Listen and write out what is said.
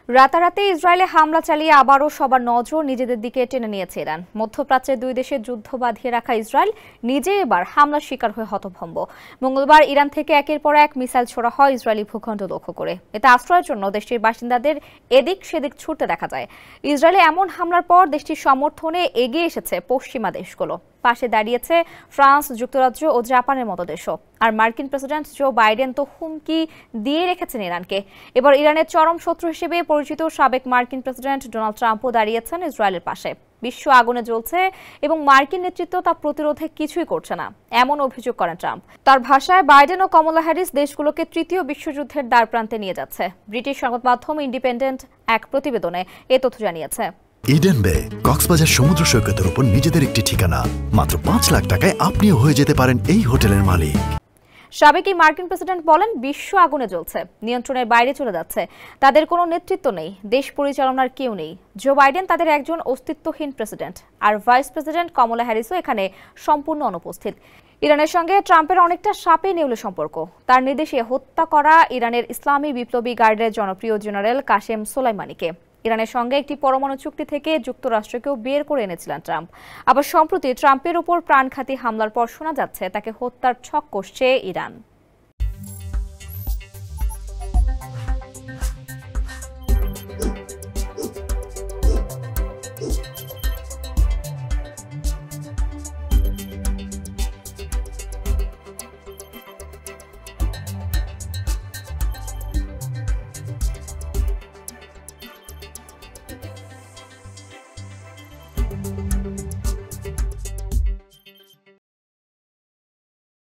রাতারাতি ইসরায়েলে হামলা চালিয়ে আবারও সবার নজর নিজেদের দিকে টেনে নিয়েছে ইরান। মধ্যপ্রাচ্যের দুই দেশের যুদ্ধ বাঁধিয়ে রাখা ইসরায়েল নিজে এবার হামলার শিকার হয়ে হতভম্ব। মঙ্গলবার ইরান থেকে একের পর এক মিসাইল ছোড়া হয় ইসরায়েলি ভূখণ্ড লক্ষ্য করে। এতে আশ্রয়ের জন্য দেশটির বাসিন্দাদের এদিক সেদিক ছুটতে দেখা যায়। ইসরায়েলে এমন হামলার পর দেশটির সমর্থনে এগিয়ে এসেছে পশ্চিমা দেশগুলো। পাশে দাঁড়িয়েছে ফ্রান্স, যুক্তরাজ্য ও জাপানের মতো দেশও। আর মার্কিন প্রেসিডেন্ট জো বাইডেন তো হুমকি দিয়ে রেখেছেন ইরানকে। এবার ইরানের চরম শত্রু হিসেবে পরিচিত সাবেক মার্কিন প্রেসিডেন্ট ডোনাল্ড ট্রাম্পও দাঁড়িয়েছেন ইসরায়েলের পাশে। বিশ্ব আগুনে জ্বলছে এবং মার্কিন নেতৃত্ব তা প্রতিরোধে কিছুই করছে না, এমন অভিযোগ করেন ট্রাম্প। তার ভাষায় বাইডেন ও কমলা হ্যারিস দেশগুলোকে তৃতীয় বিশ্বযুদ্ধের দ্বারপ্রান্তে নিয়ে যাচ্ছে। ব্রিটিশ সংবাদ মাধ্যম ইন্ডিপেন্ডেন্ট এক প্রতিবেদনে এ তথ্য জানিয়েছে। ইডেন বে কক্সবাজার সমুদ্র সৈকতের উপর নিজেদের একটি ঠিকানা। মাত্র ৫ লাখ টাকায় আপনিও হয়ে যেতে পারেন এই হোটেলের মালিক। সাবেক এই মার্কিন প্রেসিডেন্ট বলেন, বিশ্ব আগুনে জ্বলছে, নিয়ন্ত্রণের বাইরে চলে যাচ্ছে। তাদের কোনো নেতৃত্ব নেই, দেশ পরিচালনার কেউ নেই। জো বাইডেন তাদের একজন অস্তিত্বহীন প্রেসিডেন্ট, আর ভাইস প্রেসিডেন্ট কমলা হ্যারিসও এখানে সম্পূর্ণ অনুপস্থিত। ইরানের সঙ্গে ট্রাম্পের অনেকটা সাপে নেউলে সম্পর্ক। তার নির্দেশে হত্যা করা ইরানের ইসলামী বিপ্লবী গার্ডের জনপ্রিয় জেনারেল কাশেম সোলাইমানিকে। ইরানের সঙ্গে একটি পরমাণু চুক্তি থেকে যুক্তরাষ্ট্রকেও বের করে এনেছিলেন ট্রাম্প। আবার সম্প্রতি ট্রাম্পের উপর প্রাণঘাতী হামলার পর শোনা যাচ্ছে তাকে হত্যার ছক কষছে ইরান।